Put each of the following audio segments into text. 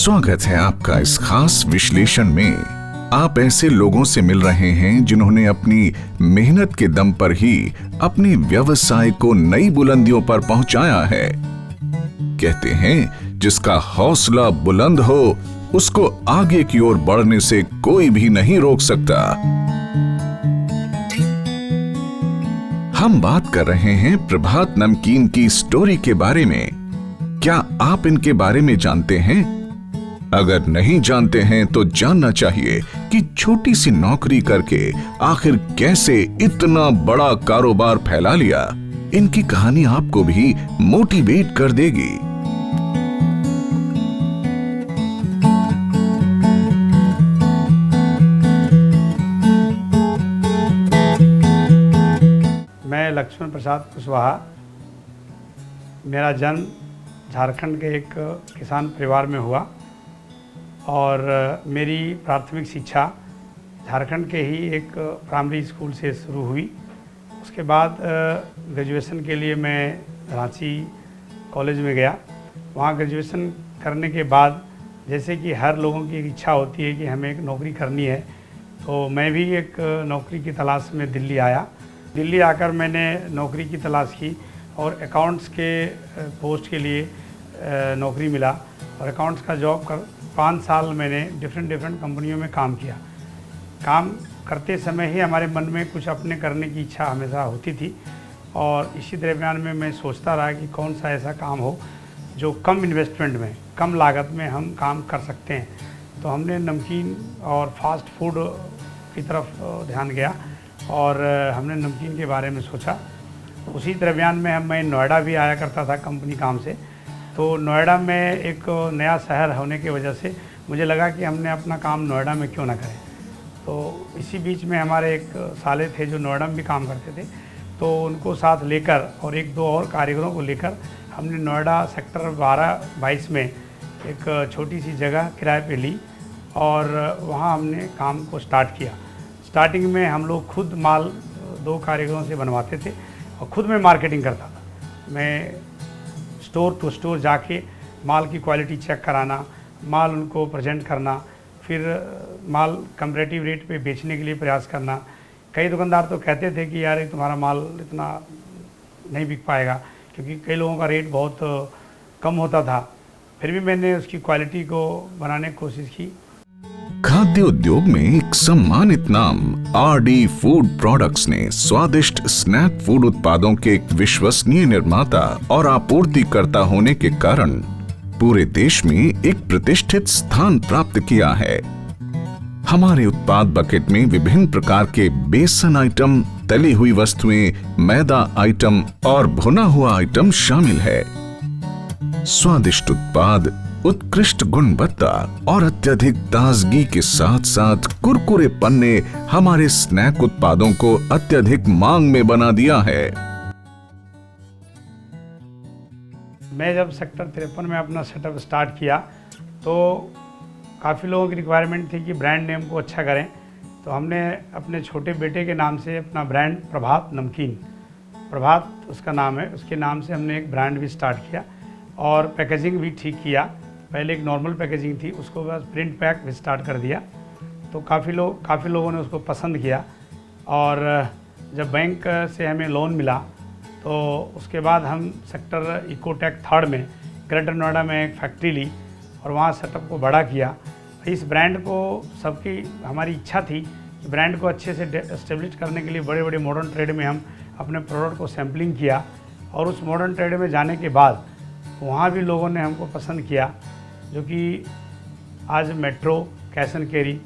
स्वागत है आपका इस खास विश्लेषण में। आप ऐसे लोगों से मिल रहे हैं जिन्होंने अपनी मेहनत के दम पर ही अपनी व्यवसाय को नई बुलंदियों पर पहुंचाया है। कहते हैं जिसका हौसला बुलंद हो उसको आगे की ओर बढ़ने से कोई भी नहीं रोक सकता। हम बात कर रहे हैं प्रभात नमकीन की स्टोरी के बारे में। क्या आप इनके बारे में जानते हैं? अगर नहीं जानते हैं तो जानना चाहिए कि छोटी सी नौकरी करके आखिर कैसे इतना बड़ा कारोबार फैला लिया। इनकी कहानी आपको भी मोटिवेट कर देगी। मैं लक्ष्मण प्रसाद कुशवाहा। मेरा जन्म झारखंड के एक किसान परिवार में हुआ और मेरी प्राथमिक शिक्षा झारखंड के ही एक प्राइमरी स्कूल से शुरू हुई। उसके बाद ग्रेजुएशन के लिए मैं रांची कॉलेज में गया। वहाँ ग्रेजुएशन करने के बाद जैसे कि हर लोगों की एक इच्छा होती है कि हमें एक नौकरी करनी है, तो मैं भी एक नौकरी की तलाश में दिल्ली आया। दिल्ली आकर मैंने नौकरी की तलाश की और अकाउंट्स के पोस्ट के लिए नौकरी मिला और अकाउंट्स का जॉब कर 5 साल मैंने डिफरेंट कंपनियों में काम किया। काम करते समय ही हमारे मन में कुछ अपने करने की इच्छा हमेशा होती थी और इसी दरमियान में मैं सोचता रहा कि कौन सा ऐसा काम हो जो कम इन्वेस्टमेंट में, कम लागत में हम काम कर सकते हैं। तो हमने नमकीन और फास्ट फूड की तरफ ध्यान गया और हमने नमकीन के बारे में सोचा। उसी दरमियान में मैं नोएडा भी आया करता था कंपनी काम से। तो नोएडा में एक नया शहर होने की वजह से मुझे लगा कि हमने अपना काम नोएडा में क्यों ना करें। तो इसी बीच में हमारे एक साले थे जो नोएडा में भी काम करते थे, तो उनको साथ लेकर और 1-2 और कारीगरों को लेकर हमने नोएडा सेक्टर 12-22 में एक छोटी सी जगह किराए पे ली और वहाँ हमने काम को स्टार्ट किया। स्टार्टिंग में हम लोग खुद माल 2 कारीगरों से बनवाते थे और ख़ुद मैं मार्केटिंग करता था। मैं स्टोर टू स्टोर जाके माल की क्वालिटी चेक कराना, माल उनको प्रेजेंट करना, फिर माल कंपैरेटिव रेट पे बेचने के लिए प्रयास करना। कई दुकानदार तो कहते थे कि यार तुम्हारा माल इतना नहीं बिक पाएगा, क्योंकि कई लोगों का रेट बहुत कम होता था। फिर भी मैंने उसकी क्वालिटी को बनाने की कोशिश की। खाद्य उद्योग में एक सम्मानित नाम आरडी फूड प्रोडक्ट्स ने स्वादिष्ट स्नैक फूड उत्पादों के एक विश्वसनीय निर्माता और आपूर्तिकर्ता होने के कारण पूरे देश में एक प्रतिष्ठित स्थान प्राप्त किया है। हमारे उत्पाद बकेट में विभिन्न प्रकार के बेसन आइटम, तली हुई वस्तुएं, मैदा आइटम और भुना हुआ आइटम शामिल है। स्वादिष्ट उत्पाद, उत्कृष्ट गुणवत्ता और अत्यधिक ताजगी के साथ साथ कुरकुरे पन्ने हमारे स्नैक उत्पादों को अत्यधिक मांग में बना दिया है। मैं जब सेक्टर 53 में अपना सेटअप स्टार्ट किया तो काफ़ी लोगों की रिक्वायरमेंट थी कि ब्रांड नेम को अच्छा करें। तो हमने अपने छोटे बेटे के नाम से अपना ब्रांड प्रभात नमकीन, प्रभात उसका नाम है, उसके नाम से हमने एक ब्रांड भी स्टार्ट किया और पैकेजिंग भी ठीक किया। पहले एक नॉर्मल पैकेजिंग थी, उसको बस प्रिंट पैक भी स्टार्ट कर दिया। तो काफ़ी लोगों ने उसको पसंद किया और जब बैंक से हमें लोन मिला तो उसके बाद हम सेक्टर इकोटेक 3 में ग्रेटर नोएडा में एक फैक्ट्री ली और वहाँ सेटअप को बड़ा किया। इस ब्रांड को सबकी हमारी इच्छा थी कि ब्रांड को अच्छे से एस्टेब्लिश करने के लिए बड़े बड़े मॉडर्न ट्रेड में हम अपने प्रोडक्ट को सैम्पलिंग किया और उस मॉडर्न ट्रेड में जाने के बाद वहाँ भी लोगों ने हमको पसंद किया, जो कि आज metro, cash and carry,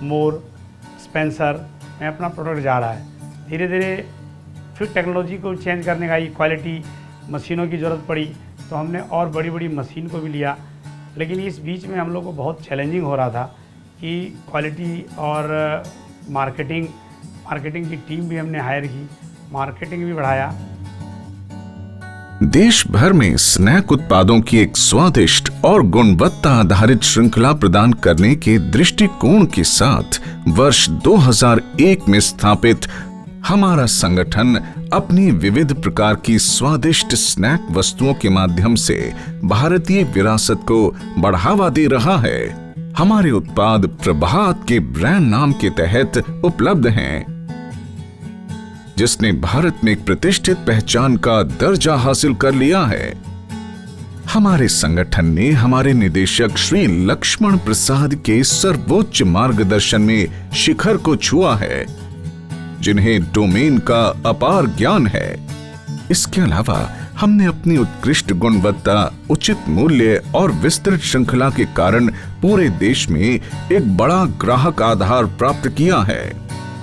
more, Spencer में अपना प्रोडक्ट जा रहा है। धीरे धीरे फिर टेक्नोलॉजी को चेंज करने का, क्वालिटी मशीनों की ज़रूरत पड़ी तो हमने और बड़ी बड़ी मशीन को भी लिया। लेकिन इस बीच में हम लोग को बहुत चैलेंजिंग हो रहा था कि क्वालिटी और मार्केटिंग की टीम भी हमने हायर की, मार्केटिंग भी बढ़ाया। देश भर में स्नैक उत्पादों की एक स्वादिष्ट और गुणवत्ता आधारित श्रृंखला प्रदान करने के दृष्टिकोण के साथ वर्ष 2001 में स्थापित हमारा संगठन अपनी विविध प्रकार की स्वादिष्ट स्नैक वस्तुओं के माध्यम से भारतीय विरासत को बढ़ावा दे रहा है। हमारे उत्पाद प्रभात के ब्रांड नाम के तहत उपलब्ध हैं, जिसने भारत में एक प्रतिष्ठित पहचान का दर्जा हासिल कर लिया है। हमारे संगठन ने हमारे निदेशक श्री लक्ष्मण प्रसाद के सर्वोच्च मार्गदर्शन में शिखर को छुआ है, जिन्हें डोमेन का अपार ज्ञान है। इसके अलावा हमने अपनी उत्कृष्ट गुणवत्ता, उचित मूल्य और विस्तृत श्रृंखला के कारण पूरे देश में एक बड़ा ग्राहक आधार प्राप्त किया है।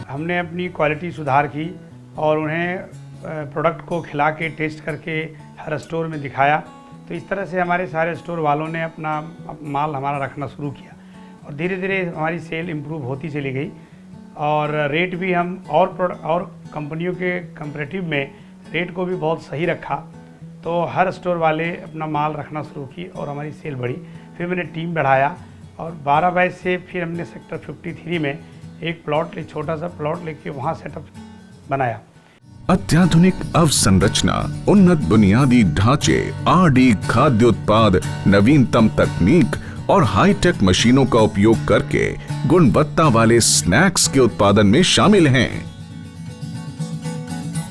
हमने अपनी क्वालिटी सुधार की और उन्हें प्रोडक्ट को खिला के टेस्ट करके हर स्टोर में दिखाया। तो इस तरह से हमारे सारे स्टोर वालों ने अपना माल हमारा रखना शुरू किया और धीरे धीरे हमारी सेल इम्प्रूव होती चली गई और रेट भी हम और कंपनियों के कंपैरेटिव में रेट को भी बहुत सही रखा। तो हर स्टोर वाले अपना माल रखना शुरू की और हमारी सेल बढ़ी। फिर मैंने टीम बढ़ाया और 12 बाई से फिर हमने सेक्टर 53 में एक छोटा सा प्लॉट लेके वहाँ सेटअप बनाया। अत्याधुनिक अवसंरचना, उन्नत बुनियादी ढांचे, आरडी खाद्य उत्पाद, नवीनतम तकनीक और हाईटेक मशीनों का उपयोग करके गुणवत्ता वाले स्नैक्स के उत्पादन में शामिल हैं।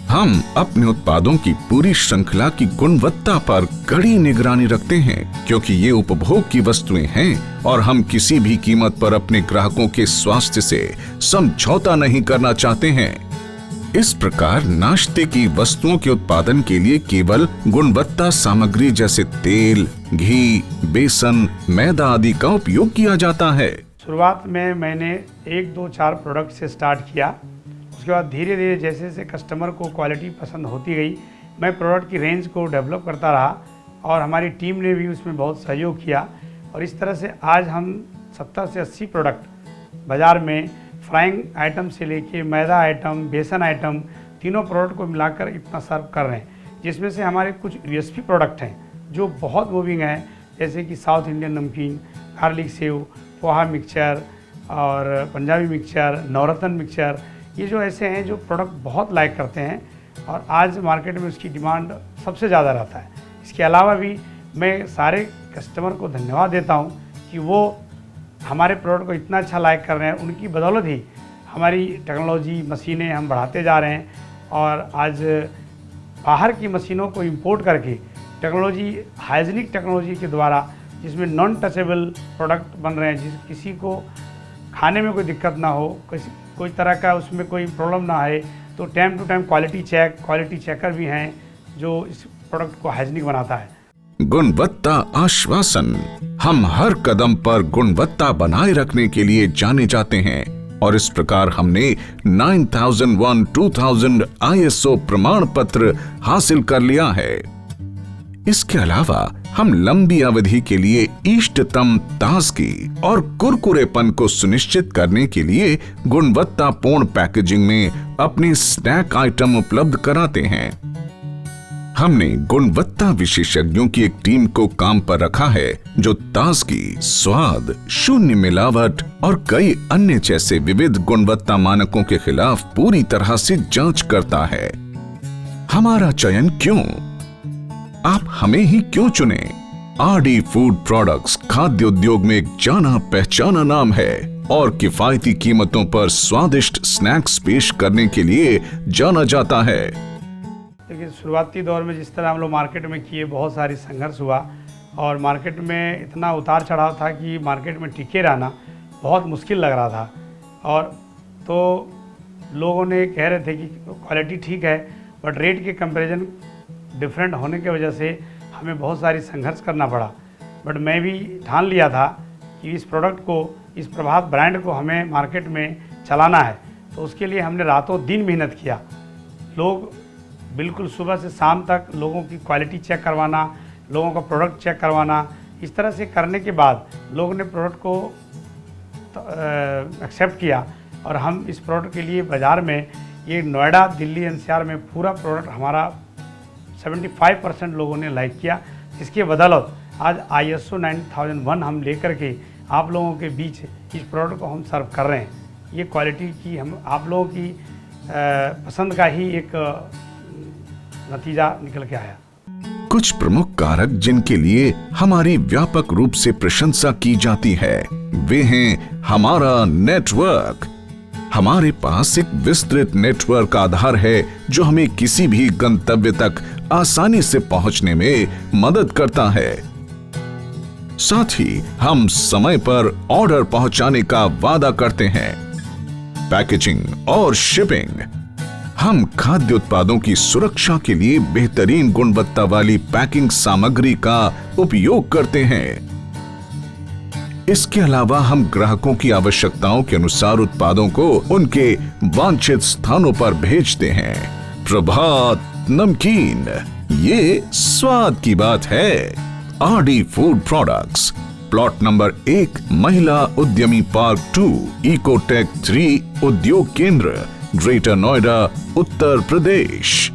हम अपने उत्पादों की पूरी श्रृंखला की गुणवत्ता पर कड़ी निगरानी रखते हैं, क्योंकि ये उपभोग की वस्तुएं हैं और हम किसी भी कीमत पर अपने ग्राहकों के स्वास्थ्य से समझौता नहीं करना चाहते हैं। इस प्रकार नाश्ते की वस्तुओं के उत्पादन के लिए केवल गुणवत्ता सामग्री जैसे तेल, घी, बेसन, मैदा आदि का उपयोग किया जाता है। शुरुआत में मैंने 1, 2, 4 प्रोडक्ट से स्टार्ट किया। उसके बाद धीरे धीरे जैसे जैसे कस्टमर को क्वालिटी पसंद होती गई, मैं प्रोडक्ट की रेंज को डेवलप करता रहा और हमारी टीम ने भी उसमें बहुत सहयोग किया। और इस तरह से आज हम 70 से 80 प्रोडक्ट बाज़ार में फ्राइंग आइटम से लेके मैदा आइटम, बेसन आइटम, तीनों प्रोडक्ट को मिलाकर इतना सर्व कर रहे हैं, जिसमें से हमारे कुछ यूएसपी प्रोडक्ट हैं जो बहुत मूविंग हैं, जैसे कि साउथ इंडियन नमकीन, गार्लिक सेव, पोहा मिक्सचर और पंजाबी मिक्सचर, नवरत्न मिक्सचर। ये जो ऐसे हैं जो प्रोडक्ट बहुत लाइक करते हैं और आज मार्केट में उसकी डिमांड सबसे ज़्यादा रहता है। इसके अलावा भी मैं सारे कस्टमर को धन्यवाद देता हूँ कि वो हमारे प्रोडक्ट को इतना अच्छा लाइक कर रहे हैं। उनकी बदौलत ही हमारी टेक्नोलॉजी, मशीनें हम बढ़ाते जा रहे हैं और आज बाहर की मशीनों को इंपोर्ट करके टेक्नोलॉजी, हाइजीनिक टेक्नोलॉजी के द्वारा, जिसमें नॉन टचेबल प्रोडक्ट बन रहे हैं, जिस किसी को खाने में कोई दिक्कत ना हो, कोई तरह का उसमें कोई प्रॉब्लम ना आए। तो time to time quality checker भी हैं जो इस प्रोडक्ट को हाइजीनिक बनाता है। गुणवत्ता आश्वासन, हम हर कदम पर गुणवत्ता बनाए रखने के लिए जाने जाते हैं और इस प्रकार हमने 9001-2000 ISO प्रमाण पत्र हासिल कर लिया है। इसके अलावा हम लंबी अवधि के लिए इष्टतम ताजगी और कुरकुरेपन को सुनिश्चित करने के लिए गुणवत्तापूर्ण पैकेजिंग में अपने स्नैक आइटम उपलब्ध कराते हैं। हमने गुणवत्ता विशेषज्ञों की एक टीम को काम पर रखा है जो ताजगी, स्वाद, शून्य मिलावट और कई अन्य जैसे विविध गुणवत्ता मानकों के खिलाफ पूरी तरह से जांच करता है। हमारा चयन क्यों? आप हमें ही क्यों चुने? आरडी फूड प्रोडक्ट्स खाद्य उद्योग में एक जाना पहचाना नाम है और किफायती कीमतों पर स्वादिष्ट स्नैक्स पेश करने के लिए जाना जाता है। लेकिन शुरुआती दौर में जिस तरह हम लोग मार्केट में किए, बहुत सारी संघर्ष हुआ और मार्केट में इतना उतार चढ़ाव था कि मार्केट में टिके रहना बहुत मुश्किल लग रहा था। और तो लोगों ने कह रहे थे कि क्वालिटी ठीक है बट रेट के कंपैरिजन डिफरेंट होने की वजह से हमें बहुत सारी संघर्ष करना पड़ा। बट मैं भी ठान लिया था कि इस प्रोडक्ट को, इस प्रभात ब्रांड को हमें मार्केट में चलाना है। तो उसके लिए हमने रातों दिन मेहनत किया। लोग बिल्कुल सुबह से शाम तक लोगों की क्वालिटी चेक करवाना, लोगों का प्रोडक्ट चेक करवाना, इस तरह से करने के बाद लोगों ने प्रोडक्ट को एक्सेप्ट किया और हम इस प्रोडक्ट के लिए बाज़ार में, ये नोएडा, दिल्ली, एनसीआर में पूरा प्रोडक्ट हमारा 75% लोगों ने लाइक किया। इसके बदौलत आज ISO 9001 हम लेकर के आप लोगों के बीच इस प्रोडक्ट को हम सर्व कर रहे हैं। ये क्वालिटी की हम आप लोगों की पसंद का ही एक नतीजा निकल के आया। कुछ प्रमुख कारक जिनके लिए हमारी व्यापक रूप से प्रशंसा की जाती है वे हैं हमारा नेटवर्क। हमारे पास एक विस्तृत नेटवर्क आधार है जो हमें किसी भी गंतव्य तक आसानी से पहुंचने में मदद करता है। साथ ही हम समय पर ऑर्डर पहुंचाने का वादा करते हैं। पैकेजिंग और शिपिंग, हम खाद्य उत्पादों की सुरक्षा के लिए बेहतरीन गुणवत्ता वाली पैकिंग सामग्री का उपयोग करते हैं। इसके अलावा हम ग्राहकों की आवश्यकताओं के अनुसार उत्पादों को उनके वांछित स्थानों पर भेजते हैं। प्रभात नमकीन, ये स्वाद की बात है। RD food products, plot number 1, महिला उद्यमी पार्क 2, इकोटेक 3 उद्योग केंद्र, ग्रेटर नोएडा, उत्तर प्रदेश।